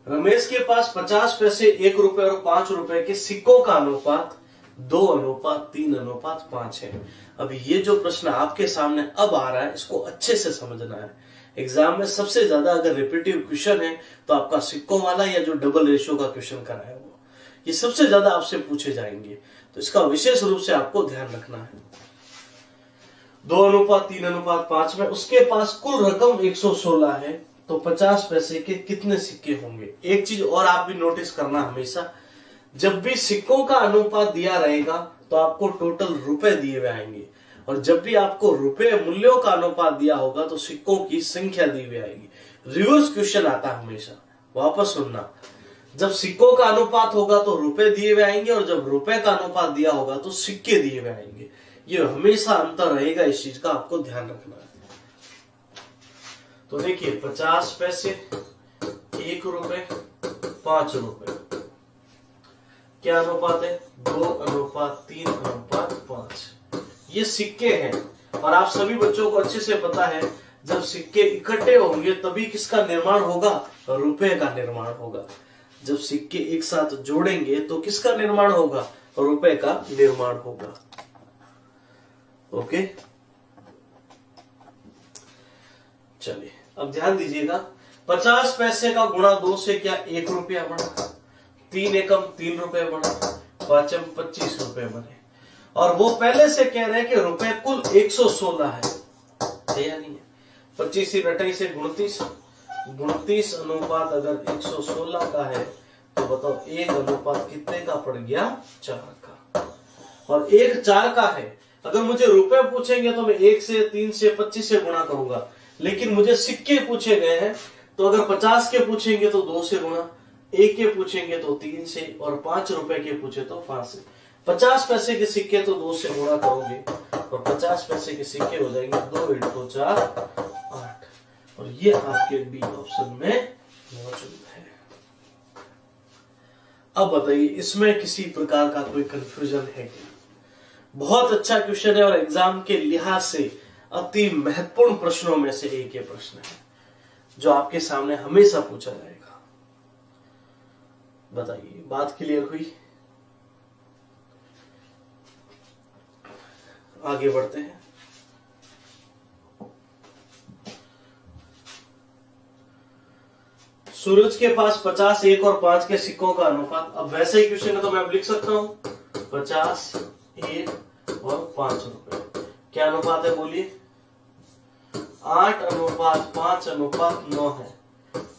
रमेश के पास 50 पैसे, 1 रुपए और 5 रुपए के सिक्कों का अनुपात 2:3:5 है। अब ये जो प्रश्न आपके सामने अब आ रहा है, इसको अच्छे से समझना है। एग्जाम में सबसे ज्यादा अगर रिपीटिव क्वेश्चन है तो आपका सिक्कों वाला या जो डबल रेशियो का क्वेश्चन करा है वो, ये सबसे ज्यादा आपसे पूछे जाएंगे, तो इसका विशेष रूप से आपको ध्यान रखना है। 2:3:5 में उसके पास कुल रकम 116 है, तो 50 पैसे के कितने सिक्के होंगे। एक चीज और आप भी नोटिस करना, हमेशा जब भी सिक्कों का अनुपात दिया रहेगा तो आपको टोटल रुपए दिए हुए आएंगे, और जब भी आपको रुपए मूल्यों का अनुपात दिया होगा तो सिक्कों की संख्या दी हुई आएगी। रिवर्स क्वेश्चन आता है हमेशा, वापस सुनना। जब सिक्कों का अनुपात होगा तो रुपए दिए हुए आएंगे, और जब रुपए का अनुपात दिया होगा तो सिक्के दिए हुए आएंगे। ये हमेशा अंतर रहेगा, इस चीज का आपको ध्यान रखना है। तो देखिए 50 पैसे, 1 रुपए, 5 रुपए, क्या अनुपात है, 2:3:5। ये सिक्के हैं, और आप सभी बच्चों को अच्छे से पता है जब सिक्के इकट्ठे होंगे तभी किसका निर्माण होगा, रुपए का निर्माण होगा। जब सिक्के एक साथ जोड़ेंगे तो किसका निर्माण होगा, रुपए का निर्माण होगा। ओके, चलिए अब ध्यान दीजिएगा। 50 पैसे का गुणा 2 से क्या 1 रुपया बना, 3 एकम 3 रुपए बना, 5 25 रुपए बने। और वो पहले से कह रहे हैं कि रुपए कुल 116 है या नहीं है। 25 से 28 से 29 अनुपात अगर 116 का है तो बताओ 1 अनुपात कितने का पड़ गया, 4 का। और 1 4 का है। अगर मुझे रुपए पूछेंगे तो मैं 1 से 3 से 25 से गुणा करूंगा, लेकिन मुझे सिक्के पूछे गए हैं तो अगर 50 के पूछेंगे तो 2 से गुणा, 1 के पूछेंगे तो 3 से, और 5 रुपए के पूछे तो 5 से। 50 पैसे के सिक्के तो 2 से गुणा करोगे और 50 पैसे के सिक्के हो जाएंगे 2 × 4 8, और ये आपके बी ऑप्शन में मौजूद है। अब बताइए इसमें किसी प्रकार का कोई कंफ्यूजन है क्या। बहुत अच्छा क्वेश्चन है और एग्जाम के लिहाज से अति महत्वपूर्ण प्रश्नों में से एक ये प्रश्न है जो आपके सामने हमेशा पूछा जाएगा। बताइए बात क्लियर हुई। आगे बढ़ते हैं। सूरज के पास 50, 1 और 5 के सिक्कों का अनुपात। अब वैसे ही क्वेश्चन है तो मैं अब लिख सकता हूं 50, 1 और 5 रुपए। क्या अनुपात है बोलिए, 8:5:9 है,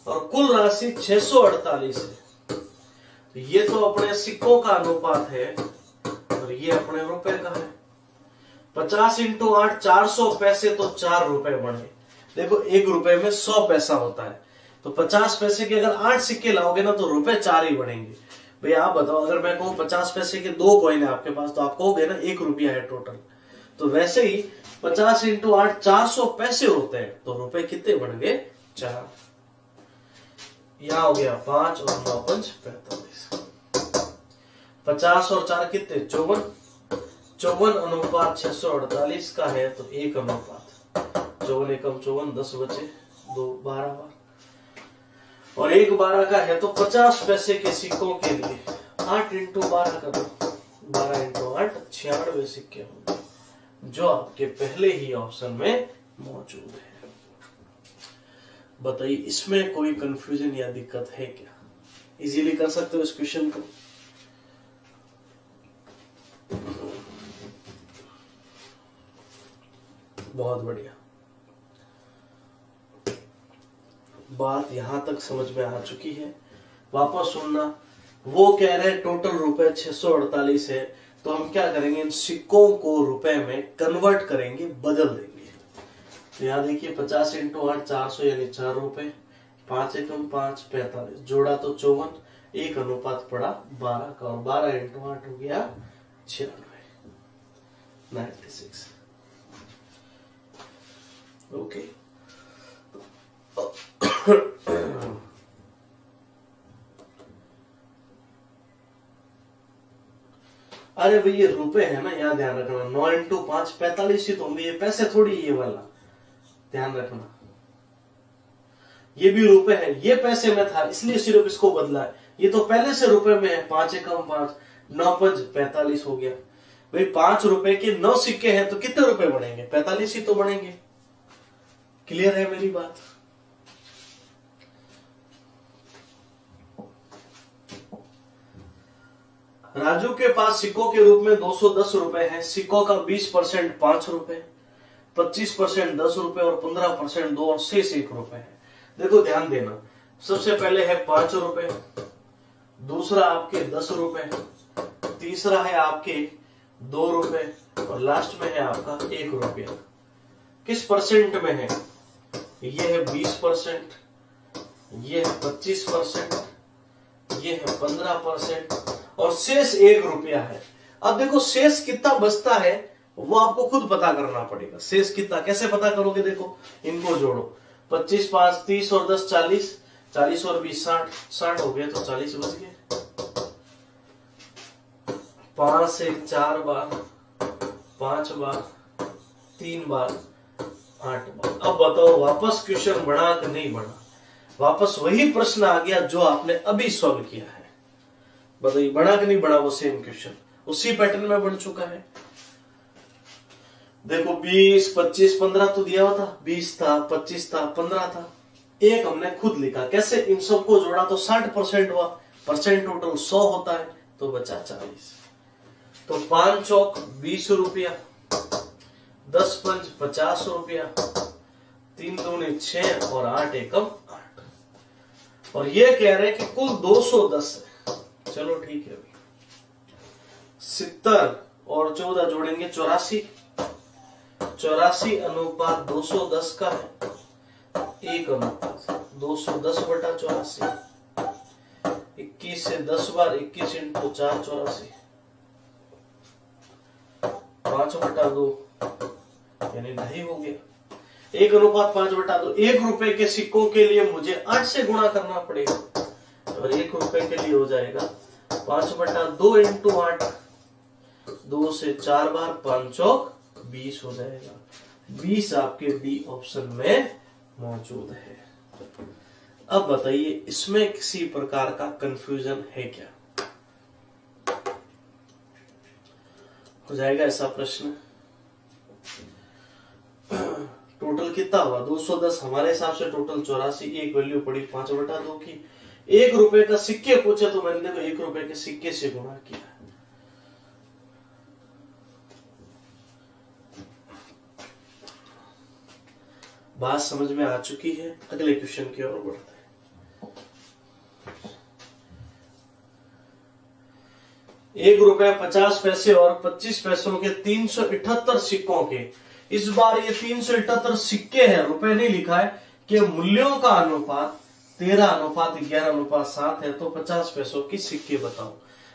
और कुल राशि 648 है। तो ये तो अपने सिक्कों का अनुपात है और ये अपने रुपए का है। 50 × 8 400 पैसे, तो 4 रुपए बने। देखो 1 रुपए में 100 पैसा होता है, तो 50 पैसे के अगर 8 सिक्के लाओगे ना तो रुपए 4 ही बढ़ेंगे। भैया आप बताओ, अगर मैं कहूं 50 पैसे के 2 कॉइन है आपके पास तो आप कहोगे ना 1 रुपया है टोटल। तो वैसे ही 50 × 8 400 पैसे होते हैं, तो रुपए कितने बन गए, 4। यहां हो गया 5 और 9 × 5 45। 50 और 4 कितने, 54। 54 अनुपात 648 का है तो 1 अनुपात 54 एकम 54, 10 बचे 2 12 बार, और 1 12 का है तो 50 पैसे के सिक्कों के लिए 8 × 12 कर दो, 12 × 8 96 सिक्के होंगे, जो आपके पहले ही ऑप्शन में मौजूद है। बताइए इसमें कोई कंफ्यूजन या दिक्कत है क्या। इजीली कर सकते हो इस क्वेश्चन को। बहुत बढ़िया, बात यहां तक समझ में आ चुकी है। वापस सुनना, वो कह रहे हैं टोटल रुपए 648 है, तो हम क्या करेंगे, इन सिक्कों को रुपए में कन्वर्ट करेंगे, बदल देंगे। तो यहां देखिए 50 × 8 400 यानी 4 रुपए, 5 एकम 5 45, जोड़ा तो 54, 1 अनुपात पड़ा 12 का, और 12 × 8 हो गया 96 96। ओके अरे भाई ये रुपए है ना, यहाँ ध्यान रखना, 9 × 5 45 ही तो होंगे, ये पैसे थोड़ी, ये वाला ध्यान रखना। ये भी रुपए है, ये पैसे में था इसलिए सिर्फ इसको बदला है। ये तो पहले से रुपए में है, 5 एकम 5, 9 5 45 हो गया। भाई 5 रुपए के 9 सिक्के हैं तो कितने रुपए बनेंगे? 45 ही तो बनेंगे। क्लियर है मेरी बात? राजू के पास सिक्कों के रूप में 210 रुपए है। सिक्कों का 20% 5 रुपए, 25% 10 रुपए और 15% 2 और शेष 1 रुपए है। देखो ध्यान देना, सबसे पहले है 5 रुपए, दूसरा आपके 10 रुपए, तीसरा है आपके 2 रुपए और लास्ट में है आपका 1 रुपया। किस परसेंट में है? ये है 20%, ये है 25%, ये है 15% और शेष 1 रुपया है। अब देखो शेष कितना बचता है वो आपको खुद पता करना पड़ेगा। शेष कितना कैसे पता करोगे? देखो इनको जोड़ो, 25 5 30 और 10 40, 40 और 20 60, 60 हो गए तो 40 बच गए। 5 से 4 बार, 5 बार, 3 बार, 8 बार। अब बताओ वापस क्वेश्चन बढ़ा कि नहीं बढ़ा? वापस वही प्रश्न आ गया जो आपने अभी सॉल्व किया है। बताइए बढ़ा कि नहीं बढ़ा? वो सेम क्वेश्चन उसी पैटर्न में बन चुका है। देखो 20 25 15 तो दिया हुआ था, 20 था, 25 था, 15 था, एक हमने खुद लिखा। कैसे? इन सबको जोड़ा तो 60% हुआ, परसेंट टोटल 100 होता है तो बचा 40। तो 5 चौक 20 रुपया, 10 पंच 50 रुपया, 3 दूनी 6 और 8 एकम 8। और ये कह रहे हैं कि कुल 210 है। चलो ठीक है, 70 और 14 जोड़ेंगे 84, 84 अनुपात 210 का है, 1 अनुपात 210 बटा 84, 21 से 10 बार 21 इंटू 4 84, 5 बटा 2 यानी 2.5 हो गया। 1 अनुपात 5 बटा 2। 1 रुपए के सिक्कों के लिए मुझे 8 से गुणा करना पड़ेगा और 1 रुपए के लिए हो जाएगा 5 बटा 2 इंटू 8, 2 से 4 बार, 5 चौक 20 हो जाएगा। 20 आपके डी ऑप्शन में मौजूद है। अब बताइए इसमें किसी प्रकार का कंफ्यूजन है क्या? हो जाएगा ऐसा प्रश्न। टोटल कितना हुआ? 210, हमारे हिसाब से टोटल 84। एक वैल्यू पड़ी 5 बटा 2 की। 1 रुपए का सिक्के पूछे तो मैंने देखो 1 रुपए के सिक्के से गुणा किया। बात समझ में आ चुकी है? अगले क्वेश्चन की ओर बढ़ते हैं। 1 रुपए 50 पैसे और 25 पैसों के 378 सिक्कों के, इस बार ये 378 सिक्के हैं, रुपए नहीं लिखा है, कि मूल्यों का अनुपात 13 अनुपात 11 अनुपात 7 है, तो 50 पैसों की सिक्के बताओ।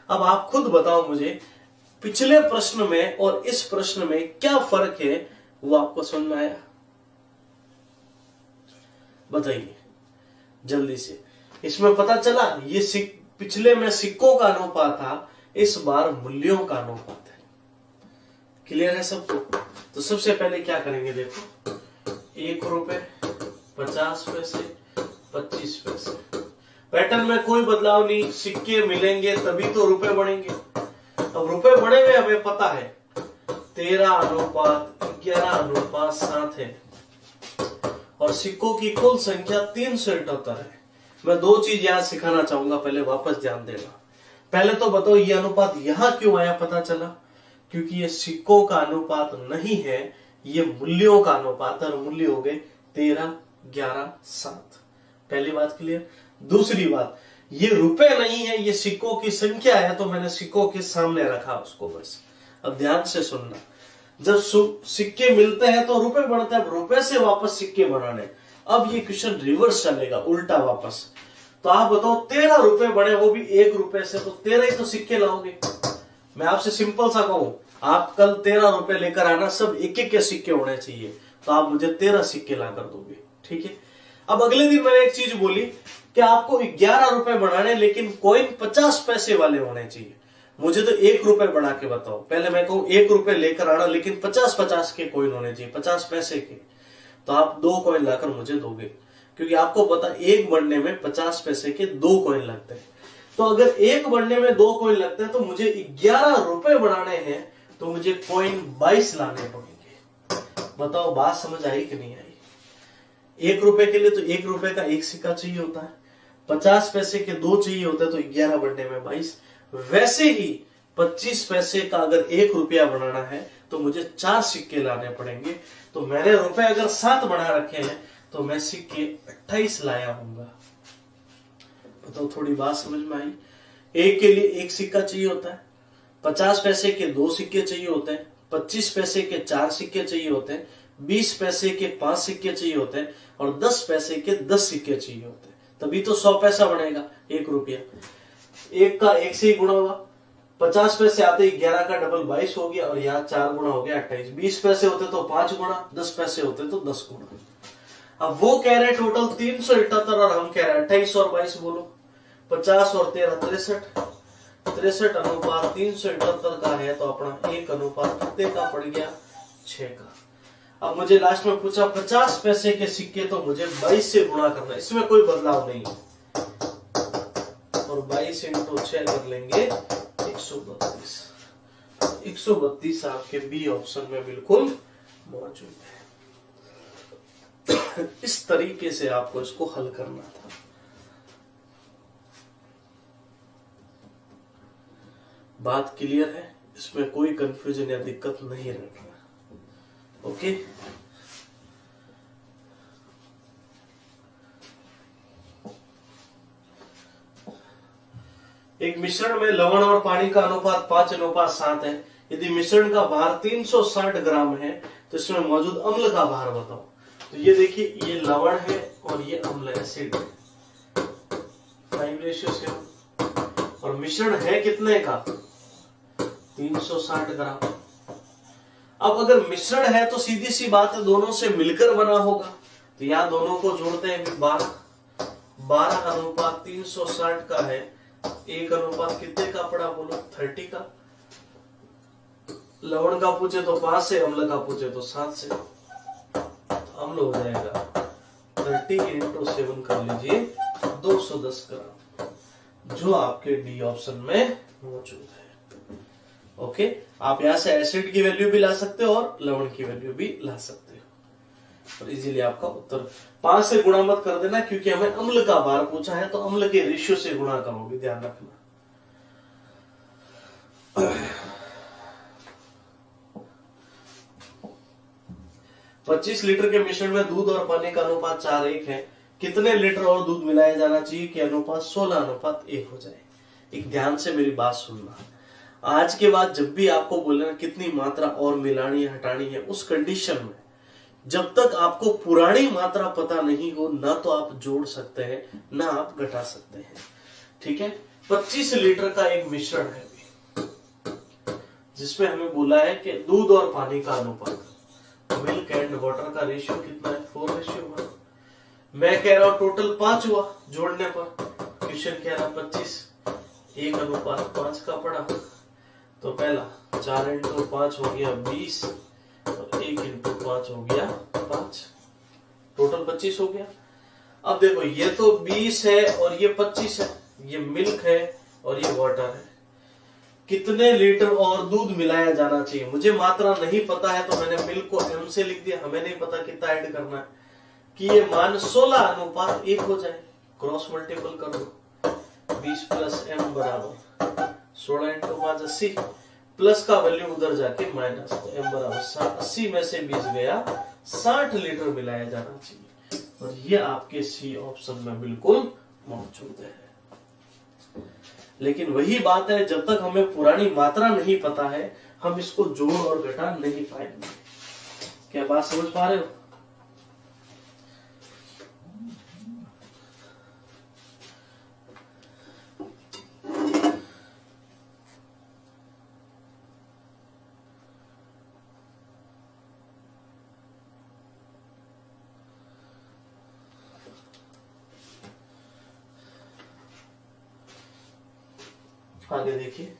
अब आप खुद बताओ मुझे पिछले प्रश्न में और इस प्रश्न में क्या फर्क है, वो आपको समझ में आया? बताइए जल्दी से। इसमें पता चला ये पिछले में सिक्कों का अनुपात था, इस बार मूल्यों का अनुपात है। क्लियर है सबको? तो सबसे पहले क्या करेंगे, देखो 1 रुपए 50 पैसे 25 पैसे, पैटर्न में कोई बदलाव नहीं, सिक्के मिलेंगे तभी तो रुपए बढ़ेंगे। अब रुपए बढ़े हुए हमें पता है 13 अनुपात 11 अनुपात 7 है और सिक्कों की कुल संख्या 378 है। मैं 2 चीज यहां सिखाना चाहूंगा, पहले वापस ध्यान देना। पहले तो बताओ ये अनुपात यहां क्यों आया? पता चला क्योंकि ये सिक्कों का अनुपात नहीं है, ये मूल्यों का अनुपात है और मूल्य हो गए 13 11 7। पहली बात क्लियर। दूसरी बात, ये रुपए नहीं है, ये सिक्कों की संख्या है, तो मैंने सिक्कों के सामने रखा उसको बस। अब ध्यान से सुनना, जब सिक्के मिलते हैं तो रुपए बढ़ते हैं, रुपए से वापस सिक्के बनाने। अब ये क्वेश्चन रिवर्स चलेगा, उल्टा वापस। तो आप बताओ 13 रुपए बढ़े, वो भी 1 रुपए से, तो 13 ही तो सिक्के लाओगे। मैं आपसे सिंपल सा कहूं, आप कल 13 रुपए लेकर आना, सब एक एक के सिक्के होने चाहिए, तो आप मुझे 13 सिक्के लाकर दोगे, ठीक है। अब अगले दिन मैंने एक चीज बोली कि आपको 11 रुपए बढ़ाने, लेकिन कॉइन 50 पैसे वाले होने चाहिए। मुझे तो 1 रुपए बढ़ा के बताओ। पहले मैं कहूं 1 रुपए लेकर आना, लेकिन 50 50 के कॉइन होने चाहिए, 50 पैसे के, तो आप 2 कॉइन लाकर मुझे दोगे, क्योंकि आपको पता एक बनने में 50 पैसे के 2 कॉइन लगते हैं। तो अगर एक बनने में 2 कॉइन लगते हैं तो मुझे 11 रुपए बनाने हैं, तो मुझे कॉइन 22 लाने पड़ेंगे। बताओ बात समझ आई कि नहीं आई? 1 रुपए के लिए तो 1 रुपए का 1 सिक्का चाहिए होता है, 50 पैसे के 2 चाहिए होता है, तो 11 बनने में 22। वैसे ही 25 पैसे का अगर 1 रुपया बनाना है तो मुझे 4 सिक्के लाने पड़ेंगे। तो मैंने रुपए अगर 7 बना रखे हैं तो मैं सिक्के 28 लाया हूंगा। बताओ थोड़ी बात समझ में आई? एक के लिए 1 सिक्का चाहिए होता है, 50 पैसे के 2 सिक्के चाहिए होते हैं, 25 पैसे के 4 सिक्के चाहिए होते हैं, 20 पैसे के 5 सिक्के चाहिए होते हैं, और 10 पैसे के 10 सिक्के चाहिए होते हैं। तभी तो 100 पैसा बनेगा 1 रुपया। 1 का 1 से ही गुणा हुआ, 50 पैसे आते ही 11 का डबल 22 हो गया, और यहाँ 4 गुणा हो गया 28। 20 पैसे होते तो 5 गुणा, 10 पैसे होते तो 10 गुणा। अब वो कह रहे टोटल 378 और हम कह रहे हैं 28 और 22। बोलो 50 और 13 63, 63 अनुपात 378 का है, तो अपना 1 अनुपात कितने का पड़ गया? 6 का। अब मुझे लास्ट में पूछा 50 पैसे के सिक्के, तो मुझे 22 से गुणा करना है, इसमें कोई बदलाव नहीं है, और 22 इंटू 6 कर लेंगे 132। 132 आपके बी ऑप्शन में बिल्कुल मौजूद है। इस तरीके से आपको इसको हल करना था। बात क्लियर है? इसमें कोई कंफ्यूजन या दिक्कत नहीं रहना। ओके, एक मिश्रण में लवण और पानी का अनुपात 5:7 है। यदि मिश्रण का भार 360 ग्राम है तो इसमें मौजूद अम्ल का भार बताओ। तो ये देखिए, ये लवण है और ये अम्ल एसिड है, 5:7, और मिश्रण है कितने का? 360 ग्राम। अब अगर मिश्रण है तो सीधी सी बात है दोनों से मिलकर बना होगा, तो यहां दोनों को जोड़ते हैं। 12 अनुपात 360 का है, 1 अनुपात कितने का पड़ा? बोलो 30 का। लवण का पूछे तो 5 से, अम्ल का पूछे तो 7 से। अम्ल हो जाएगा 30 इंटू 7 कर लीजिए 210 ग्राम, जो आपके डी ऑप्शन में मौजूद है। ओके, आप यहां से एसिड की वैल्यू भी ला सकते हो और लवण की वैल्यू भी ला सकते हो, और इजीली आपका उत्तर 5 से गुणा मत कर देना, क्योंकि हमें अम्ल का भार पूछा है, तो अम्ल के रेशियो से गुणा करोगे, ध्यान रखना। 25 लीटर के मिश्रण में दूध और पानी का अनुपात 4:1 है। कितने लीटर और दूध मिलाया जाना चाहिए कि अनुपात 16:1 हो जाए? एक ध्यान से मेरी बात सुनना। आज के बाद जब भी आपको बोलना कितनी मात्रा और मिलानी है हटानी है, उस कंडीशन में जब तक आपको पुरानी मात्रा पता नहीं हो, ना तो आप जोड़ सकते हैं ना आप घटा सकते हैं। ठीक है, 25 लीटर का एक मिश्रण है जिसमें हमें बोला है कि दूध और पानी का अनुपात, मिल्क एंड वाटर का रेशियो कितना है? 4:1। मैं कह रहा हूं टोटल 5 हुआ जोड़ने पर, क्वेश्चन कह रहा 25, 1 अनुपात 5 का पड़ा। तो पहला 4 इंटू 5 हो गया 20, और 1 इंटू 5 हो गया 5, टोटल 25 हो गया। अब देखो, ये तो 20 है और ये 25 है, ये मिल्क है और ये वाटर है। कितने लीटर और दूध मिलाया जाना चाहिए? मुझे मात्रा नहीं पता है, तो मैंने मिल्क को m से लिख दिया। हमें नहीं पता कितना ऐड करना है, कि ये मान 16:1 हो जाए। क्रॉस मल्टीपल कर दो, 20 प्लस m बराबर 16 इंटू 5 80, प्लस का वैल्यू उधर जाके माइनस, तो m बराबर 80 में से 20 गया, 60 लीटर मिलाया जाना चाहिए, और ये आपके सी ऑप्शन में बिल्कुल मौजूद है। लेकिन वही बात है, जब तक हमें पुरानी मात्रा नहीं पता है, हम इसको जोड़ और घटा नहीं पाएंगे। क्या बात समझ पा रहे हो? आगे देखिए,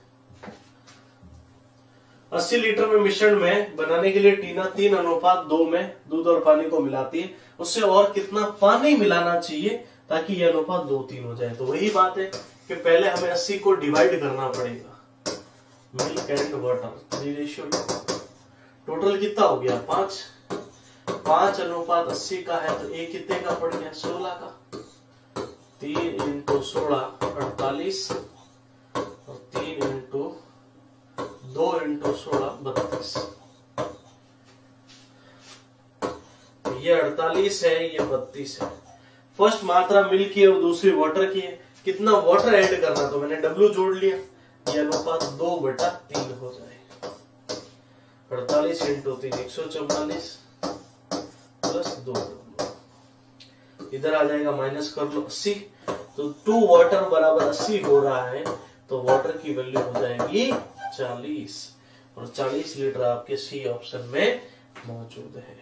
80 लीटर में मिश्रण में बनाने के लिए टीना 3:2 में दूध और पानी को मिलाती है। उससे और कितना पानी मिलाना चाहिए ताकि यह अनुपात 2:3 हो जाए। तो वही बात है कि पहले हमें 80 को डिवाइड करना पड़ेगा। Milk and water 3:2। टोटल कितना हो गया 5। 5:80 का है तो एक कितने का पड़ गया 16 का। 3 × 16 48 और 3 × 2 × 16 32। ये 48 है, ये 32 है। फर्स्ट मात्रा मिल्क की और दूसरी वाटर की है। कितना वाटर ऐड करना, तो मैंने W जोड़ लिया। ये अनुपात 2/3 हो जाए। 48 × 3 144 प्लस 2। इधर आ जाएगा माइनस कर लो 80। तो 2 वाटर बराबर 80 हो रहा है, तो वाटर की वैल्यू हो जाएगी 40 और 40 लीटर आपके सी ऑप्शन में मौजूद है।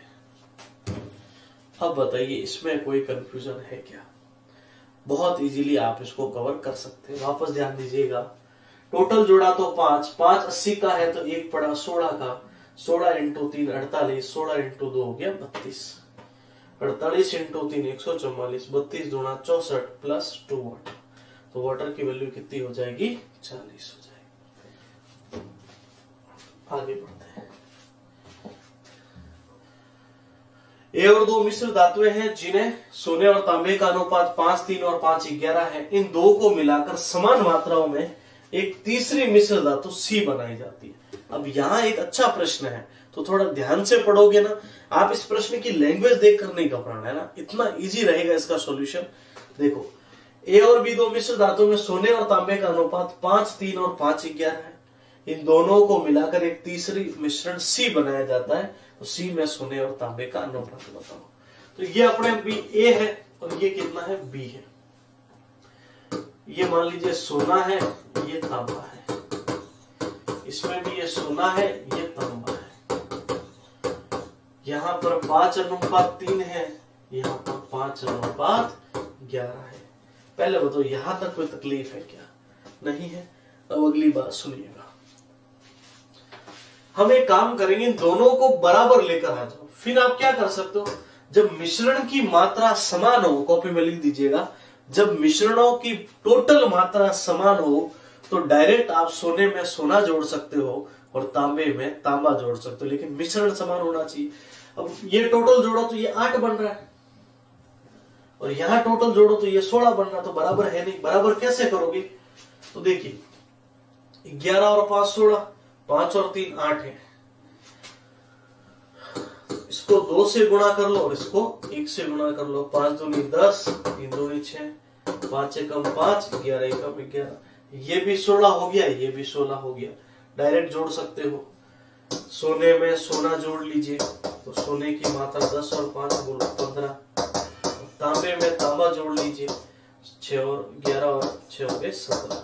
अब बताइए इसमें कोई कंफ्यूजन है क्या? बहुत इजीली आप इसको कवर कर सकते हैं। वापस ध्यान दीजिएगा, टोटल जोड़ा तो 5 80 का है तो एक पड़ा 16 का। 16 × 3 48, 16 × 2 हो गया 32। 48 × 3 144, 32 दूना 64 प्लस 2 वाटर। तो वाटर की वैल्यू कितनी हो जाएगी 40 हो जाएगी। आगे बढ़ते हैं। ए और 2 मिश्र धातुएं हैं जिन्हें सोने और तांबे का अनुपात 5:3 और 5:11 है। इन दो को मिलाकर समान मात्राओं में एक तीसरी मिश्र धातु सी बनाई जाती है। अब यहाँ एक अच्छा प्रश्न है, तो थोड़ा ध्यान से पढ़ोगे ना। आप इस प्रश्न की लैंग्वेज देखकर नहीं घबराना है ना, इतना इजी रहेगा इसका सॉल्यूशन। देखो, ए और बी 2 मिश्र धातु में सोने और तांबे का अनुपात 5:3 और 5:11 है। इन दोनों को मिलाकर एक तीसरी मिश्रण सी बनाया जाता है। तो सी में सोने और तांबे का अनुपात बताओ। तो ये अपने बी ए है और ये कितना है बी है। ये मान लीजिए सोना है, ये तांबा है। इसमें भी ये सोना है, ये तांबा है। यहां पर 5:3 है, यहां पर 5:11 है। पहले बताओ यहां तक कोई तकलीफ है क्या? नहीं है। अब अगली बात सुनिएगा। हम एक काम करेंगे, इन दोनों को बराबर लेकर आ जाओ। फिर आप क्या कर सकते हो, जब मिश्रण की मात्रा समान हो, कॉपी में लिख दीजिएगा, जब मिश्रणों की टोटल मात्रा समान हो तो डायरेक्ट आप सोने में सोना जोड़ सकते हो और तांबे में तांबा जोड़ सकते हो, लेकिन मिश्रण समान होना चाहिए। अब ये टोटल जोड़ो तो ये 8 बन रहा है और यहां टोटल जोड़ो तो ये 16 बन रहा है, तो बराबर है नहीं। बराबर कैसे करोगे? तो देखिए 11 और 5 16, 5 और 3 8 है। इसको 2 से गुणा कर लो और इसको 1 से गुणा कर लो। 5 दूनी 10, 3 दूनी 6, 5 एकम 5, 11 एकम 11। ये भी 16 हो गया, ये भी 16 हो गया। डायरेक्ट जोड़ सकते हो। सोने में सोना जोड़ लीजिए, तो सोने की मात्रा 10 और 5 बोलो 15। तांबे में तांबा जोड़ लीजिए, 6 और 11 और 6 हो गए 17।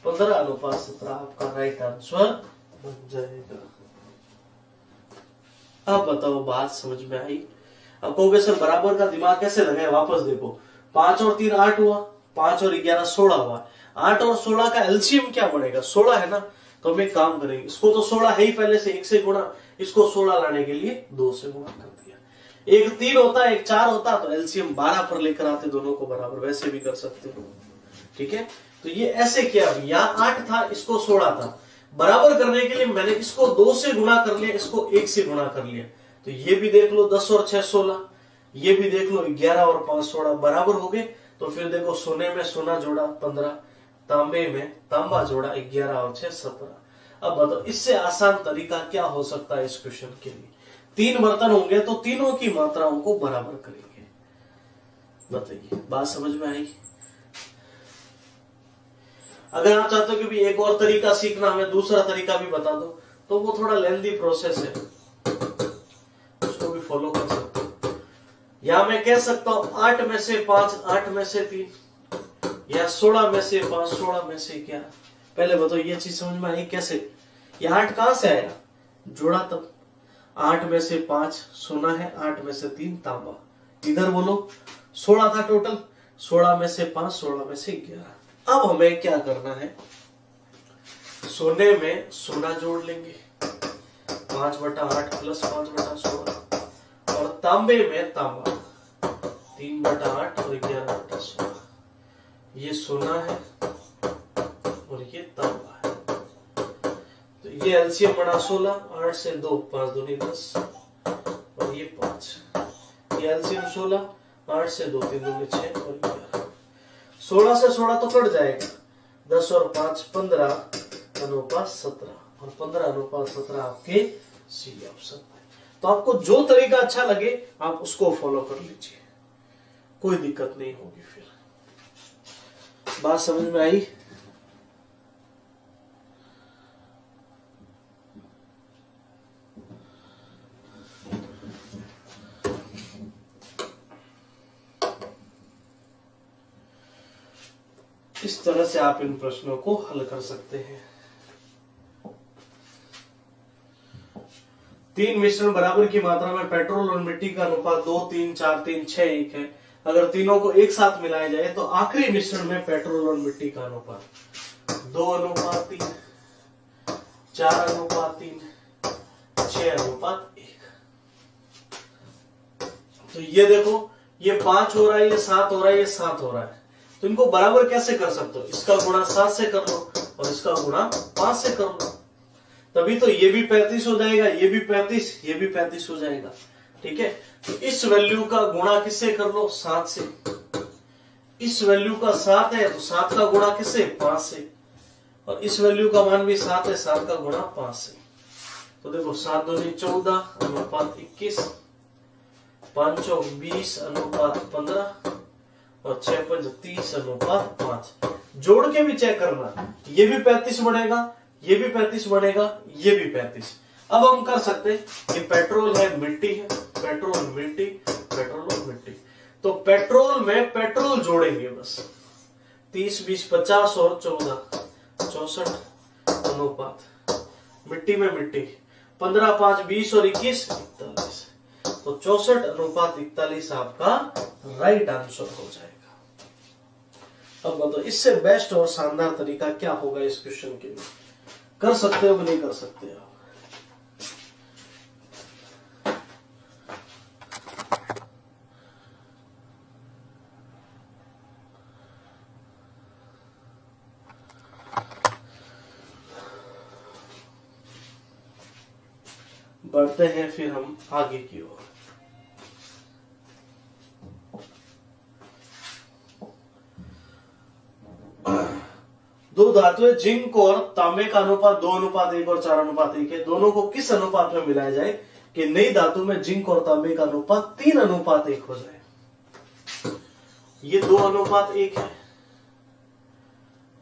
15:17 आपका राइट आंसर बन जाएगा। अब बताओ बात समझ में आई? अब कहोगे सर बराबर का दिमाग कैसे लगाए? वापस देखो, 5 और 3 8 हुआ, 5 और 11 16 हुआ। 8 और 16 का एलसीएम क्या बनेगा? 16 है ना। तो हम एक काम करेंगे, इसको तो 16 है ही पहले से, 1 से गुणा, इसको 16 लाने के लिए 2 से गुणा कर दिया। एक 3 होता, एक 4 होता, तो एलसीएम 12 पर लेकर आते दोनों को बराबर। वैसे भी कर सकते हो, ठीक है। तो ये ऐसे किया, यहाँ 8 था, इसको 16 था। बराबर करने के लिए मैंने इसको 2 से गुणा कर लिया, इसको 1 से गुणा कर लिया। तो ये भी देख लो 10 और 6 16, ये भी देख लो 11 और 5 16 बराबर हो गए। तो फिर देखो सोने में सोना जोड़ा 15, तांबे में तांबा जोड़ा 11 और 6 17। अब बताओ इससे आसान तरीका क्या हो सकता है इस क्वेश्चन के लिए? 3 बर्तन होंगे तो तीनों की मात्राओं को बराबर करेंगे। बताइए बात समझ में आई? अगर आप चाहते हो कि भी एक और तरीका सीखना, हमें दूसरा तरीका भी बता दो, तो वो थोड़ा लेंथी प्रोसेस है, उसको भी फॉलो कर सकते हो। या मैं कह सकता हूं 8 में से 5, 8 में से 3, या 16 में से 5, 16 में से 11। पहले बताओ ये चीज समझ में आई कैसे? ये 8 कहां से आया? जोड़ा तब। 8 में से 5 सोना है, 8 में से 3 तांबा। इधर बोलो 16 था टोटल, 16 में से 5, 16 में से 11। अब हमें क्या करना है? सोने में सोना जोड़ लेंगे, 5/8 प्लस 5/16, और तांबे में तांबा 3/8 और 11/16। ये सोना है और ये तांबा है। तो ये एलसीएम बना 16, 8 से 2 5 दूनी 10 और ये 5। ये एलसीएम 16, 8 से 2 3 दूनी 6 और 11। 16 से 16 तो कट जाएगा, 10 और 5 15 अनुपात 17, और 15:17 आपके सी ऑप्शन है। तो आपको जो तरीका अच्छा लगे आप उसको फॉलो कर लीजिए, कोई दिक्कत नहीं होगी। फिर बात समझ में आई? इस तरह से आप इन प्रश्नों को हल कर सकते हैं। 3 मिश्रण बराबर की मात्रा में पेट्रोल और मिट्टी का अनुपात 2 3 4 3 6 1 है। अगर तीनों को एक साथ मिलाया जाए तो आखिरी मिश्रण में पेट्रोल और मिट्टी का अनुपात 2:3, 4:3, 6:1। तो ये देखो, ये 5 हो रहा है, ये 7 हो रहा है, ये 7 हो रहा है। तो इनको बराबर कैसे कर सकते हो? इसका गुणा 7 से कर लो और इसका गुणा 5 से कर लो, तभी तो ये भी 35 हो जाएगा, ये भी 35, ये भी 35 हो जाएगा। ठीक है, तो इस वैल्यू का गुणा किससे कर लो? 7 से। इस वैल्यू का 7 है तो 7 का गुणा किससे? 5 से। और इस वैल्यू का मान भी 7 है, 7 का गुणा 5 से। तो देखो 7 दूनी 14 अनुपात 21, 5 चौक 20 अनुपात 15 और 6 पंच 30 अनुपात 5। जोड़ के भी चेक करना, ये भी 35 बनेगा, ये भी 35 बनेगा, ये भी 35। अब हम कर सकते हैं, ये पेट्रोल है, मिट्टी है, पेट्रोल मिट्टी, पेट्रोल और मिट्टी। तो पेट्रोल में पेट्रोल जोड़ेंगे बस, 30 20 50 और 14 64 अनुपात। मिट्टी में मिट्टी 15 5 20 और 21 41। तो 64 अनुपात 41 आपका राइट आंसर हो जाएगा। अब बताओ इससे बेस्ट और शानदार तरीका क्या होगा इस क्वेश्चन के लिए? कर सकते हो कि नहीं कर सकते आप? बढ़ते हैं फिर हम आगे की ओर। दो धातुएं जिंक और तांबे का अनुपात 2:1 और 4:1 है। दोनों को किस अनुपात में मिलाया जाए कि नई धातु में जिंक और तांबे का अनुपात 3:1 हो जाए? ये 2:1 है,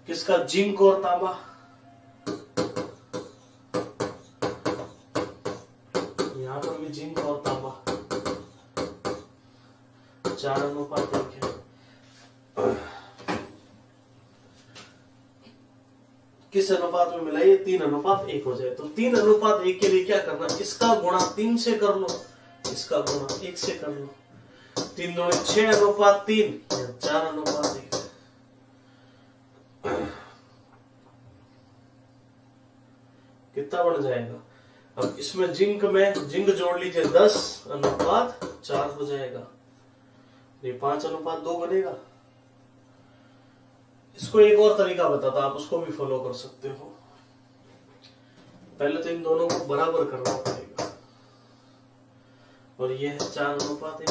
किसका? जिंक और तांबा। यहां पर भी जिंक और तांबा 4:1 है। किस अनुपात में मिलाइए? 3:1 हो जाए। तो 3:1 के लिए क्या करना? इसका गुणा 3 से कर लो, इसका गुणा 1 से कर लो। 3 दूनी 6:3 या 4:1। कितना बन जाएगा? अब इसमें जिंक जोड़ लीजिए, 10:4 हो जाएगा। ये 5:2 बनेगा। इसको एक और तरीका बताता, आप उसको भी फॉलो कर सकते हो। पहले तो इन दोनों को बराबर करना पड़ेगा, और ये है 4:1।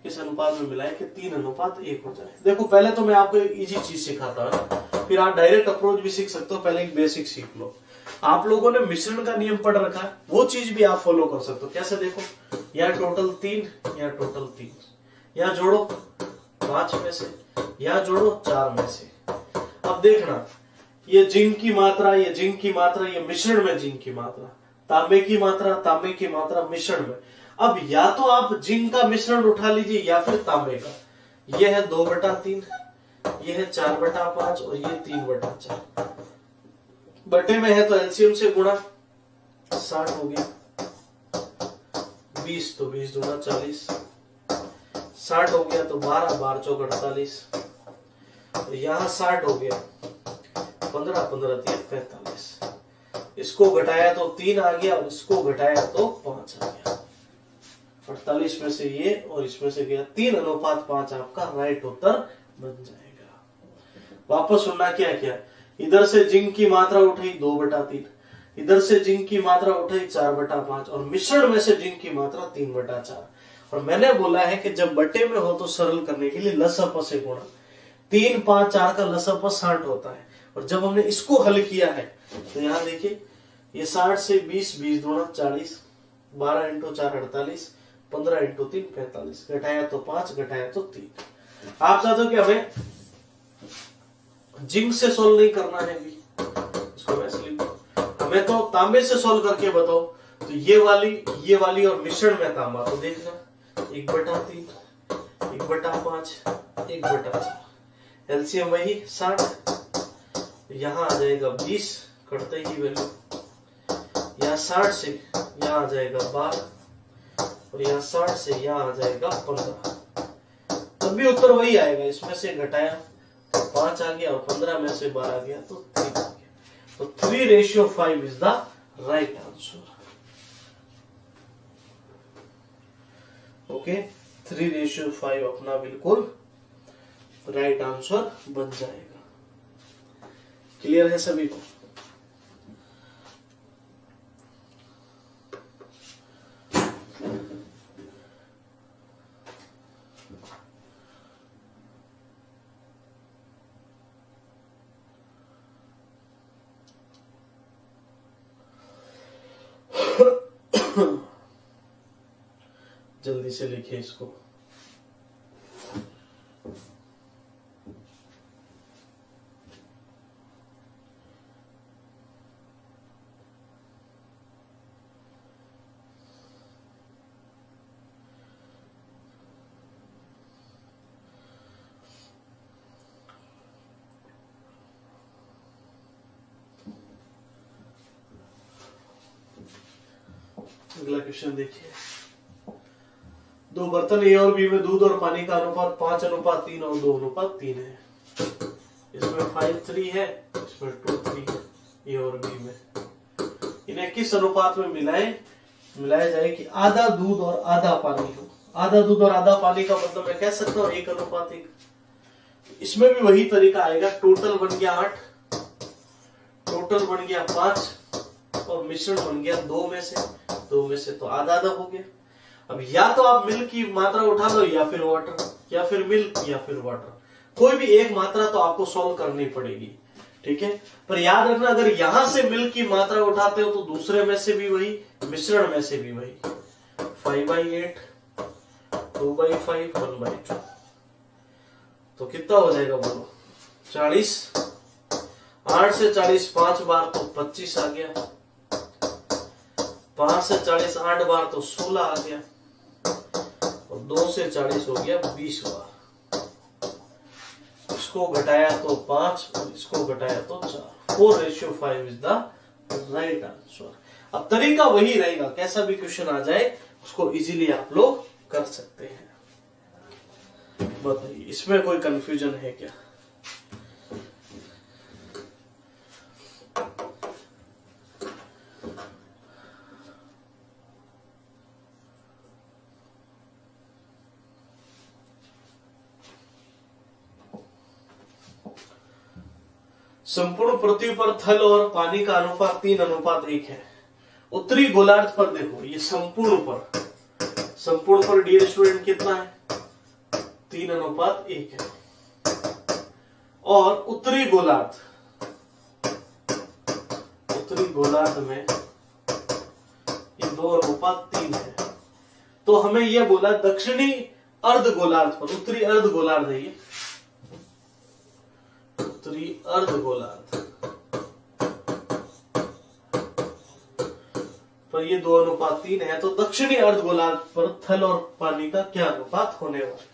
किस अनुपात में मिलाए कि 3:1 हो जाए? देखो पहले तो मैं आपको एक इजी चीज सिखाता हूं, फिर आप डायरेक्ट अप्रोच भी सीख सकते हो। पहले एक बेसिक सीख लो। आप लोगों ने मिश्रण का नियम पढ़ रखा है, वो चीज भी आप फॉलो कर सकते हो। कैसे? देखो, यहाँ टोटल 3, यहाँ टोटल 3, यहाँ जोड़ो 5 में से, यहाँ जोड़ो 4 में से। अब देखना, ये जिंक की मात्रा, ये जिंक की मात्रा, ये मिश्रण में जिंक की मात्रा, तांबे की मात्रा, तांबे की मात्रा मिश्रण में। अब या तो आप जिंक का मिश्रण उठा लीजिए या फिर तांबे का। यह है 2/3, यह है 4/5 और ये 3/4। बटे में है तो एलसीएम से गुणा, 60 हो गया, 20 तो 20 दूना 40, 60 हो गया तो 12 12 चौक 48, यहाँ 60 हो गया, 15 15 3 45। इसको घटाया तो 3 आ गया और इसको घटाया तो 5 आ गया। 48 में से ये और इसमें से गया 3:5 आपका राइट उत्तर बन जाएगा। वापस सुनना क्या क्या, इधर से जिंक की मात्रा उठाई 2/3, इधर से जिंक की मात्रा उठाई 4/5 और मिश्रण में से जिंक की मात्रा 3/4। और मैंने बोला है कि जब बटे में हो तो सरल करने के लिए लसअ से गुणा, 3 5 4 का लसअ 60 होता है। और जब हमने इसको हल किया है तो यहाँ देखिए ये 60 से 20, 20 दूना 40, 12 × 4 48, 15 × 3 45, घटाया तो 5, घटाया तो 3। आप चाहते हो कि हमें जिंक से सोल्व नहीं करना है भी, इसको वैसे लिखो, हमें तो तांबे से सोल्व करके बताओ। तो ये वाली और मिश्रण में तांबा, तो देखना 1/3, 1/5, 1/4, एलसीएम वही 60, यहां आ जाएगा 20, कटते ही वैल्यू, यहाँ 60 से यहाँ आ जाएगा 12 और यहाँ 60 से यहाँ आ जाएगा 15, तब भी उत्तर वही आएगा। इसमें से घटाया तो 5 आ गया और 15 में से 12 गया तो 3 आ गया। तो 3:5 is the right answer. Okay, 3:5 अपना बिल्कुल राइट आंसर बन जाएगा। क्लियर है सभी को? जल्दी से लिखिए इसको। अगला क्वेश्चन देखिए, 2 बर्तन ए और बी में दूध और पानी का अनुपात 5:3 और 2:3 है। इसमें 5:3 है, इसमें 2:3 है, ए और बी में। इन्हें किस अनुपात में मिलाया जाए कि आधा दूध और आधा पानी हो। आधा दूध और आधा पानी का मतलब मैं कह सकता हूं 1:1। इसमें भी वही तरीका आएगा, टोटल बन गया 8, टोटल बन गया 5 और मिश्रण बन गया 2 में से तो आधा आधा हो गया। अब या तो आप मिल्क की मात्रा उठा लो या फिर वाटर, या फिर मिल्क या फिर वाटर, कोई भी एक मात्रा तो आपको सॉल्व करनी पड़ेगी, ठीक है। पर याद रखना, अगर यहां से मिल्क की मात्रा उठाते हो तो दूसरे में से भी वही, मिश्रण में से भी वही। 5/8, 2/5, 1/2, तो कितना हो जाएगा बोलो? 40। 8 से 40 5 बार तो 25 आ गया, 5 से 40 8 बार तो 16 आ गया और 2 से 40 हो गया 20 बार। इसको घटाया तो 5 और इसको घटाया तो 4। 4:5 इज द राइट आंसर। अब तरीका वही रहेगा, कैसा भी क्वेश्चन आ जाए उसको इजीली आप लोग कर सकते हैं। बताइए, इसमें कोई कंफ्यूजन है क्या? संपूर्ण पृथ्वी पर थल और पानी का अनुपात 3:1 है। उत्तरी गोलार्ध पर देखो, ये संपूर्ण पर डियर स्टूडेंट कितना है? 3:1 है। और उत्तरी गोलार्ध में ये 2:3 है। तो हमें यह बोला दक्षिणी अर्ध गोलार्ध पर, उत्तरी अर्ध गोलार्ध है ये, उत्तरी अर्ध गोलार्ध पर ये 2:3 है। तो दक्षिणी अर्ध गोलार्ध पर थल और पानी का क्या अनुपात होने वाला?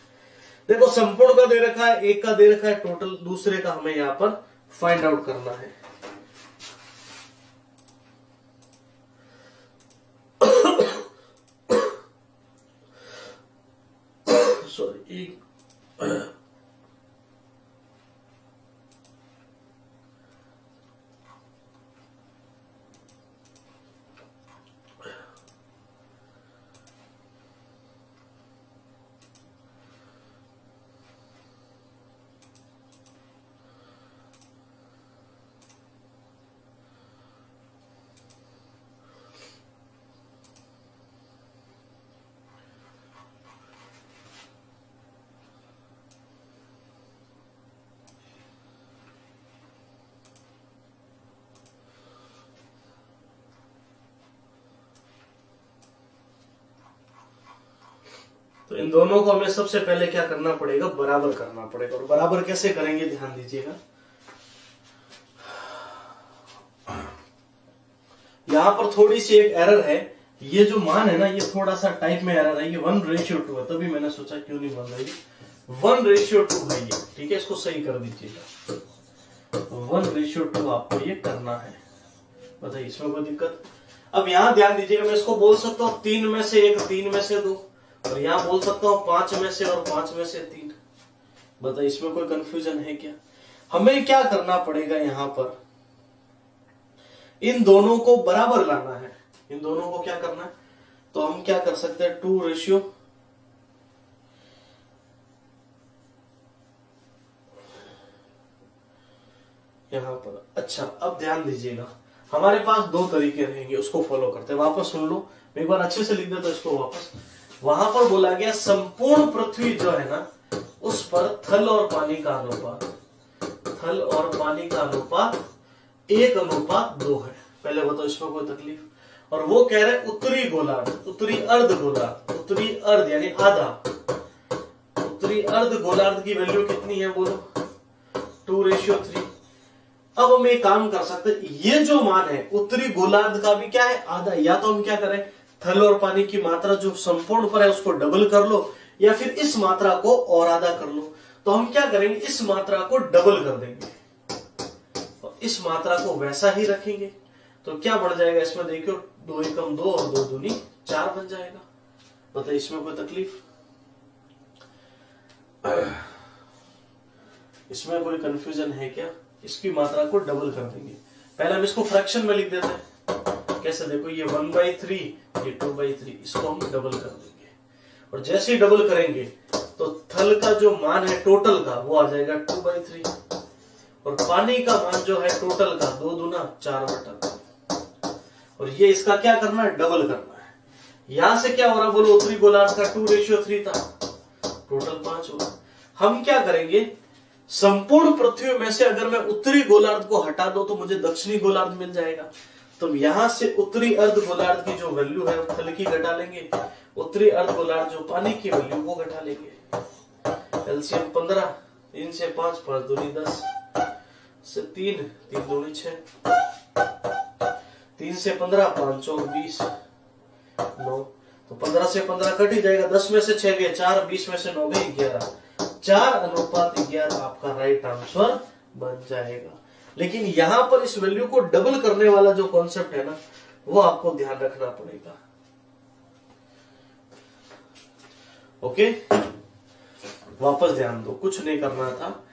देखो, संपूर्ण का दे रखा है, एक का दे रखा है टोटल, दूसरे का हमें यहां पर फाइंड आउट करना है। सॉरी, तो इन दोनों को हमें सबसे पहले क्या करना पड़ेगा, बराबर करना पड़ेगा। और बराबर कैसे करेंगे, ध्यान दीजिएगा। यहां पर थोड़ी सी एक एरर है, ये जो मान है ना, ये थोड़ा सा टाइप में एरर है, ये 1:2 है, तभी मैंने सोचा क्यों नहीं बन रही, 1:2 है ये, ठीक है, इसको सही कर दीजिएगा। 1:2 आपको ये करना है, बताइए इसमें कोई दिक्कत। अब यहां ध्यान दीजिएगा, मैं इसको बोल सकता हूं 3 में से 1, 3 में से 2, और यहां बोल सकता हूं 5 में से और 5 में से 3। बताइए इसमें कोई कंफ्यूजन है क्या। हमें क्या करना पड़ेगा, यहां पर इन दोनों को बराबर लाना है। इन दोनों को क्या करना है, तो हम क्या कर सकते हैं, 2 यहां पर। अच्छा, अब ध्यान दीजिएगा, हमारे पास 2 तरीके रहेंगे, उसको फॉलो करते हैं। वापस सुन लो, मैं एक बार अच्छे से लिख देता हूं इसको वापस। वहां पर बोला गया संपूर्ण पृथ्वी जो है ना, उस पर थल और पानी का अनुपात, थल और पानी का अनुपात 1:2 है। पहले बताओ इसमें कोई तकलीफ। और वो कह रहे उत्तरी गोलार्ध, उत्तरी अर्ध गोलार्ध, उत्तरी अर्ध यानी आधा, उत्तरी अर्ध गोलार्ध की वैल्यू कितनी है बोलो, 2:3। अब हम एक काम कर सकते हैं, ये जो मान है उत्तरी गोलार्ध का भी क्या है, आधा। या तो हम क्या करें, थल और पानी की मात्रा जो संपूर्ण पर है उसको डबल कर लो, या फिर इस मात्रा को और आधा कर लो। तो हम क्या करेंगे, इस मात्रा को डबल कर देंगे और इस मात्रा को वैसा ही रखेंगे। तो क्या बढ़ जाएगा इसमें, देखियो 2 एकम 2 और 2 दूनी 4 बन जाएगा। बताइए इसमें कोई तकलीफ, इसमें कोई कंफ्यूजन है क्या। इसकी मात्रा को डबल कर देंगे। पहले हम इसको फ्रैक्शन में लिख देते हैं, कैसे, देखो ये 1/3, ये 2/3, इसको हम डबल कर देंगे। और जैसे ही डबल करेंगे तो थल का जो मान है टोटल का, वो आ जाएगा 2/3, और पानी का मान जो है टोटल का 2 दूना 4/3। और ये इसका क्या करना है, डबल करना है। यहां से क्या हो रहा, बोलो उत्तरी गोलार्ध का 2:3 था, टोटल 5 होगा। हम क्या करेंगे, संपूर्ण पृथ्वी में से अगर मैं उत्तरी गोलार्ध को हटा दो तो मुझे दक्षिणी गोलार्ध मिल जाएगा। तो यहां से उत्तरी अर्ध गोलार्ध की जो वैल्यू है वो थल की घटा लेंगे, उत्तरी अर्ध गोलार्ध जो पानी की वैल्यू वो घटा लेंगे। एलसीएम 15, 3 से 5, 5 दूनी 10, से 3, 3 दूनी 6, 3 से 15, 5 और 20, 9। तो 15 से 15 कट ही जाएगा, 10 में से 6 गए 4, 20 में से 9 गए 11, 4:11 आपका राइट आंसर बन जाएगा। लेकिन यहां पर इस वैल्यू को डबल करने वाला जो कॉन्सेप्ट है ना, वो आपको ध्यान रखना पड़ेगा। ओके, वापस ध्यान दो, कुछ नहीं करना था।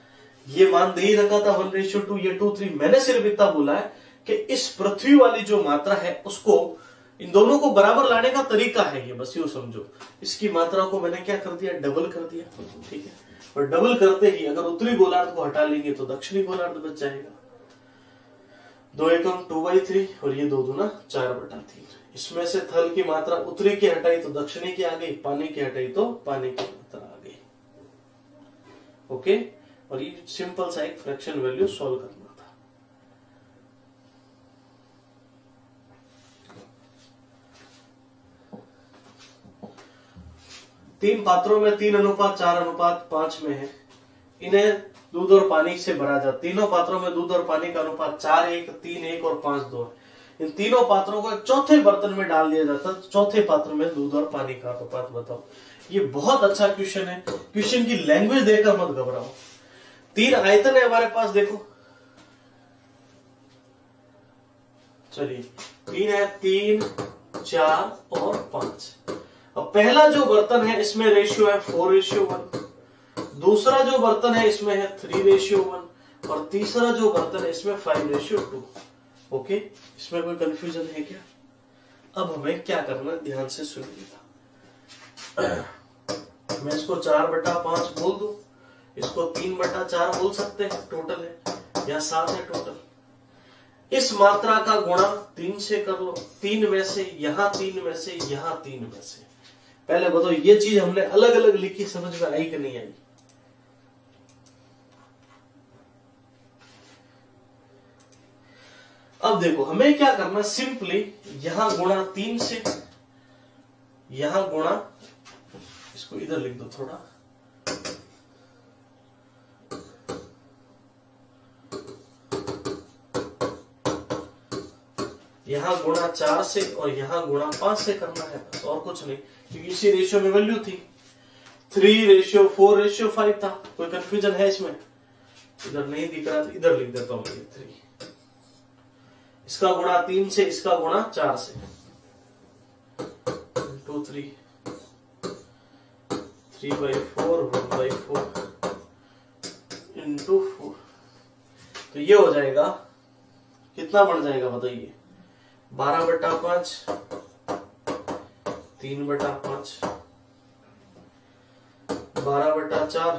ये मान दे ही रखा था 1:2, ये 2:3। मैंने सिर्फ इतना बोला है कि इस पृथ्वी वाली जो मात्रा है उसको, इन दोनों को बराबर लाने का तरीका है ये, बस यूं समझो। इसकी मात्रा को मैंने क्या कर दिया, डबल कर दिया, ठीक है। और डबल करते ही अगर उत्तरी गोलार्ध को हटा लेंगे तो दक्षिणी गोलार्ध बच जाएगा। 2 एकम 2/3 और ये 2 दूना 4/3। इसमें से थल की मात्रा उत्तरी की हटाई तो दक्षिणी की आ गई, पानी की हटाई तो पानी की मात्रा आ गई। ओके, और ये सिंपल सा एक फ्रैक्शन वैल्यू सॉल्व करना था। तीन पात्रों में 3:4:5 में है, इन्हें दूध और पानी से भरा जाता। तीनों पात्रों में दूध और पानी का अनुपात 4:1, 3:1 और 5:2 है। इन तीनों पात्रों को एक चौथे बर्तन में डाल दिया जाता है, चौथे पात्र में दूध और पानी का अनुपात बताओ। ये बहुत अच्छा क्वेश्चन है, क्वेश्चन की लैंग्वेज देखकर मत घबराओ। 3 आयतन है हमारे पास, देखो चलिए 3 है, 3, 4 और 5। अब पहला जो बर्तन है इसमें रेशियो है 4:1, दूसरा जो बर्तन है इसमें है 3:1 और तीसरा जो बर्तन है इसमें 5:2। ओके, इसमें कोई कंफ्यूजन है क्या। अब हमें क्या करना है, ध्यान से सुनिएगा। मैं इसको 4/5 बोल दूं, इसको 3/4 बोल सकते हैं, टोटल है या 7 है टोटल। इस मात्रा का गुणा 3 से कर लो, 3 में से यहां, 3 में से यहां, 3 में से। पहले बताओ ये चीज हमने अलग अलग लिखी, समझ में आई कि नहीं आई। अब देखो हमें क्या करना, सिंपली यहां गुणा 3 से, यहां गुणा, इसको इसको इधर लिख दो थोड़ा। यहां गुणा 4 से और यहां गुणा 5 से करना है, बस और कुछ नहीं, क्योंकि इसी रेशियो में वैल्यू थी। 3:4:5 था। कोई कंफ्यूजन है इसमें? इधर नहीं दिख रहा तो इधर लिख देता हूं ये 3। इसका गुणा 3 से, इसका गुणा 4 से, 2 3 3/4 1/4 इंटू 4। तो ये हो जाएगा, कितना बन जाएगा बताइए? 12/5 3/5 12/4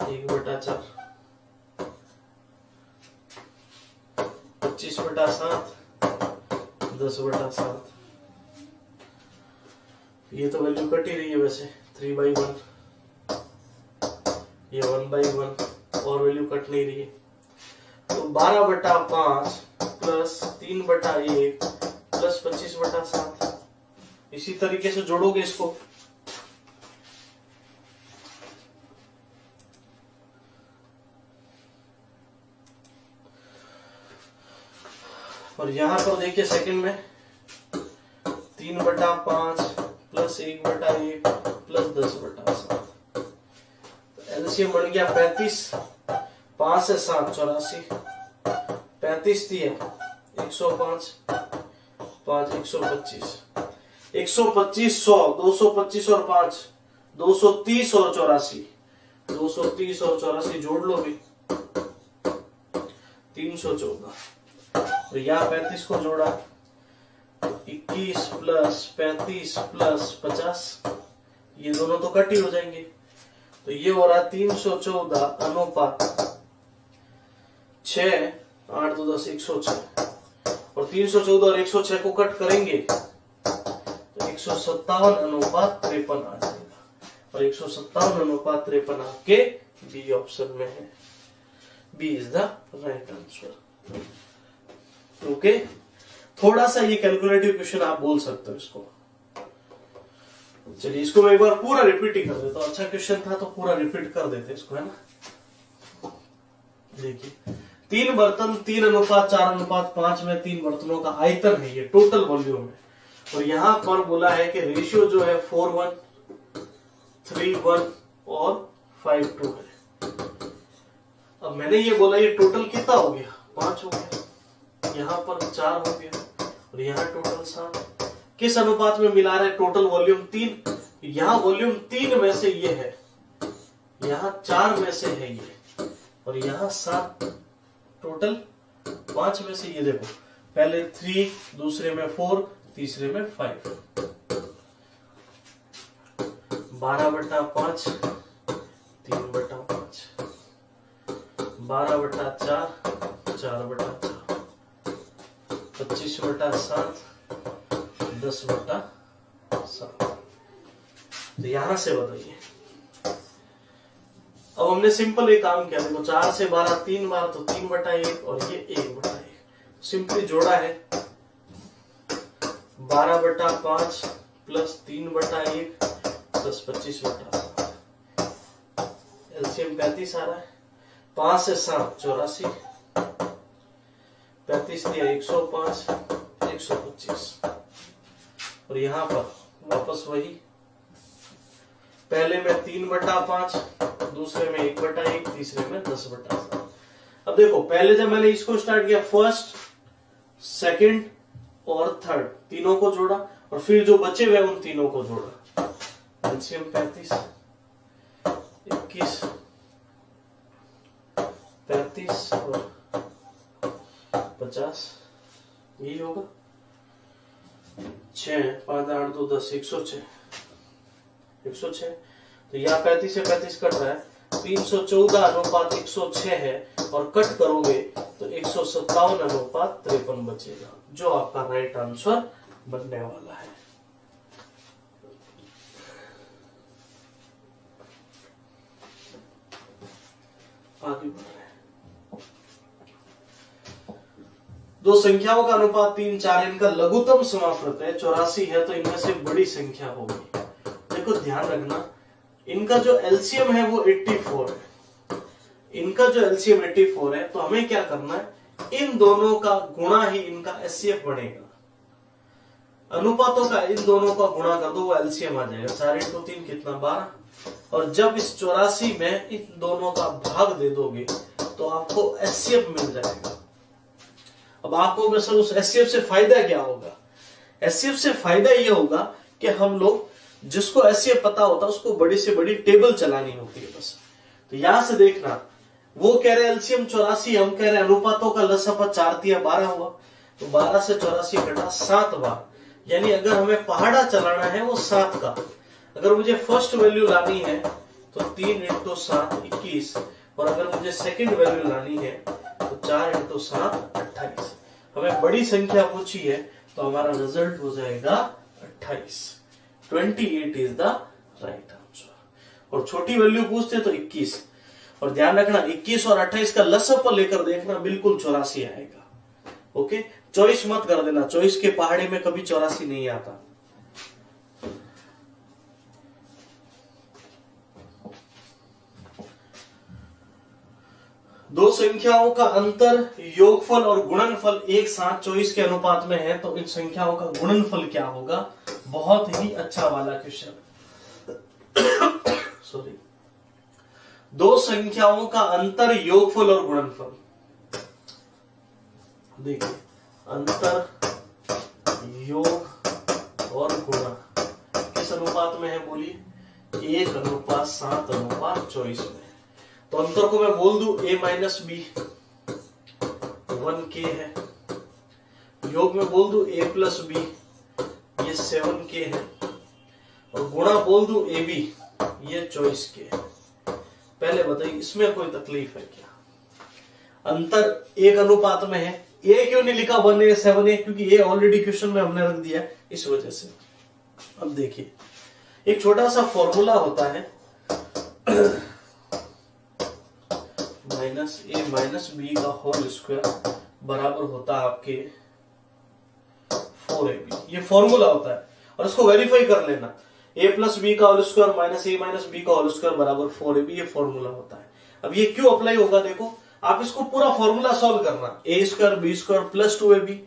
1/4 25/7 10/7। ये तो वैल्यू कट ही रही है वैसे। 3/1 ये 1/1 और वैल्यू कट नहीं रही है। तो 12/5 प्लस 3/1 प्लस 25/7। इसी तरीके से जोड़ोगे इसको। और यहां पर देखिए सेकंड में 3/5 प्लस 1/1 प्लस 10/7। एलसीएम बन गया 35। 5 से 7 84। 35 दिए 105 5 125 125 100 225 और 5 230 और 84 230 और 84 जोड़ लो भी 314। तो यहाँ 35 को जोड़ा 21 प्लस 35 प्लस 50, ये दोनों तो कट ही हो जाएंगे। तो ये हो रहा 314 अनुपात 6 8 2 10 106। और 314 और 106 को कट करेंगे तो 157 अनुपात 53 आ जाएगा। और 157 अनुपात 53 आपके बी ऑप्शन में है। B is the right answer. Okay, थोड़ा सा ये कैलकुलेटिव क्वेश्चन आप बोल सकते हो इसको। चलिए इसको मैं एक बार पूरा रिपीट ही कर देता हूं। अच्छा क्वेश्चन था तो पूरा रिपीट कर देते इसको, है ना। देखिए 3 बर्तन 3:4:5 में 3 बर्तनों का आयतन है, ये टोटल वॉल्यूम है। और यहां पर बोला है कि रेशियो जो है 4:1 3:1 और 5:2 है। अब मैंने ये बोला ये टोटल कितना हो गया? 5 हो गया। यहाँ पर 4 हो गया और यहाँ टोटल 7। किस अनुपात में मिला रहे? Total volume 3। यहाँ वॉल्यूम 3 में से ये है, यहाँ 4 में से है ये, और यहाँ 7। टोटल 5 में से ये देखो, पहले 3, दूसरे में 4, तीसरे में 5। 12/5 3/5 12/4 4/4 25/7 10/7। तो यहां से बताइए। अब हमने सिंपल एक काम किया, देखो 4 से 12 3 बार तो 3/1 और ये 1/1 सिंपली जोड़ा है। 12/5 प्लस 3/1 प्लस 25/7। एलसीएम 35 आ रहा है। 5 से 7 84। 35 दिया 105 125। और यहां पर वापस वही, पहले में 3/5, दूसरे में 1/1, तीसरे में 10/7। अब देखो पहले जब मैंने इसको स्टार्ट किया, फर्स्ट सेकंड और थर्ड तीनों को जोड़ा और फिर जो बचे हुए उन तीनों को जोड़ा। एलसीएम 35 21 35 और 50, यही होगा। 6 5 8 2 10 106 106। तो यहाँ 35 से 35 कट रहा है, 314 अनुपात 106 है, और कट करोगे तो 157 अनुपात 53 बचेगा, जो आपका राइट आंसर बनने वाला है। आगे बढ़ रहे हैं। दो संख्याओं का अनुपात 3 4, इनका लघुत्तम समापवर्त है 84 है, तो इनमें से बड़ी संख्या होगी। देखो ध्यान रखना, इनका जो एलसीएम है वो 84 है, इनका जो एलसीएम 84 है, तो हमें क्या करना है, इन दोनों का गुणा ही इनका एचसीएफ बनेगा। अनुपातों का इन दोनों का गुणा कर दो, वो एलसीएम आ जाएगा। 4 × 3 कितना 12। और जब इस 84 में इन दोनों का भाग दे दोगे तो आपको एचसीएफ मिल जाएगा। अब आपको सर उस एचसीएफ से फायदा क्या होगा? एचसीएफ से फायदा यह होगा कि हम लोग जिसको एचसीएफ पता होता है उसको बड़ी से बड़ी टेबल चलानी होती है बस। तो यहां से देखना, वो कह रहे एलसीएम 84, हम कह रहे अनुपातों का लसफा 4 × 12 हुआ, तो 12 से 84 कटा 7 बार, यानी अगर हमें पहाड़ा चलाना है वो 7 का। अगर मुझे फर्स्ट वैल्यू लानी है तो 3 × 7 21, और अगर मुझे सेकंड वैल्यू लानी है तो 4 × 7 28। हमें बड़ी संख्या पूछी है तो हमारा रिजल्ट हो जाएगा 28। 28 इज द राइट आंसर। और छोटी वैल्यू पूछते तो 21। और ध्यान रखना 21 और 28 का लसअप लेकर देखना, बिल्कुल 84 आएगा। ओके, चॉइस मत कर देना, चॉइस के पहाड़े में कभी 84 नहीं आता। दो संख्याओं का अंतर योगफल और गुणनफल एक साथ 24 के अनुपात में है, तो इन संख्याओं का गुणनफल क्या होगा? बहुत ही अच्छा वाला क्वेश्चन। सॉरी, दो संख्याओं का अंतर योगफल और गुणनफल। देखिए, अंतर योग और गुणा किस अनुपात में है बोलिए? 1:7:24 में। तो अंतर को मैं बोल दूं a - b 1k है, योग में बोल दूं a + b ये 7k है, और गुणा बोल दूं ab ये 24k है। पहले बताइए इसमें कोई तकलीफ है क्या? अंतर एक अनुपात में है, a क्यों नहीं लिखा 1a 7a? क्योंकि a ऑलरेडी क्वेश्चन में हमने रख दिया इस वजह से। अब देखिए, एक छोटा सा फॉर्मूला होता है, -a - b का होल स्क्वायर बराबर होता है आपके 4ab। ये फॉर्मूला होता है और इसको वेरीफाई कर लेना। a + b का होल स्क्वायर -a - b का होल स्क्वायर बराबर 4ab, ये फॉर्मूला होता है। अब ये क्यों अप्लाई होगा? देखो, आप इसको पूरा फॉर्मूला सॉल्व करना, a² b² + 2ab,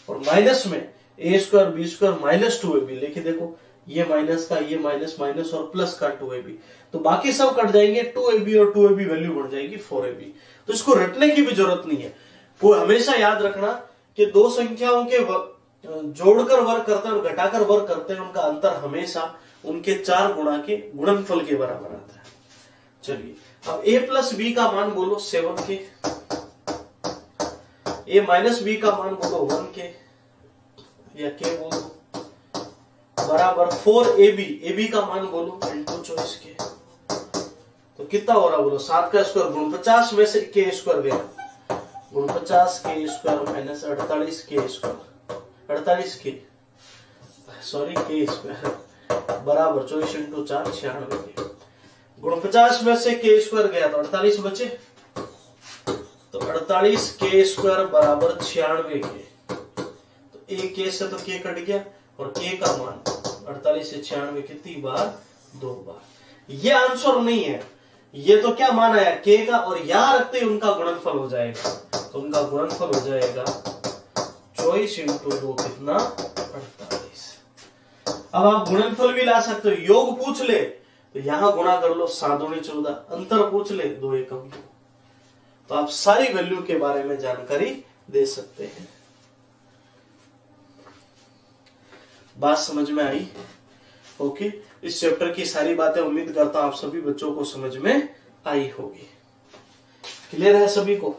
और माइनस में a² b² - 2ab लेके देखो, ये माइनस का ये माइनस माइनस और प्लस का 2ab, तो बाकी सब कट जाएंगे, 2ab और 2ab वैल्यू बढ़ जाएगी 4ab। तो इसको रटने की भी जरूरत नहीं है। वो हमेशा याद रखना कि दो संख्याओं के जोड़कर वर्ग करते हैं और घटाकर वर्ग करते हैं, उनका अंतर हमेशा उनके 4 गुणा के गुणनफल के बराबर आता है। चलिए, अब a + b का मान बोलो 7k, a - b का मान बोलो 1k या k बोलो, बराबर 4ab, ab का मान बोलो × 24k। तो कितना हो रहा बोलो? 7 का स्क्वायर गुण 50 में से k² गया, गुण 50 k² - 48 k² 48k sorry k² बराबर 24 × 4 96k। गुण 50 में से k² गया तो 48 बचे, तो 48k² बराबर 96k। तो एक k से तो k कट गया, और k का मान 48 से 96 कितनी बार? 2 बार। ये आंसर नहीं है, ये तो क्या मान आया? k का, और यहां रखते ही उनका गुणनफल हो जाएगा। तो उनका गुणनफल हो जाएगा 24 × 2 कितना? 48। अब आप गुणनफल भी ला सकते हो, योग पूछ ले तो यहां गुणा कर लो, 7 × 14, अंतर पूछ ले 2 × 1 2। तो आप सारी वैल्यू के बारे में जानकारी दे सकते हैं। बात समझ में आई? ओके, इस चैप्टर की सारी बातें उम्मीद करता हूं आप सभी बच्चों को समझ में आई होगी। क्लियर है सभी को?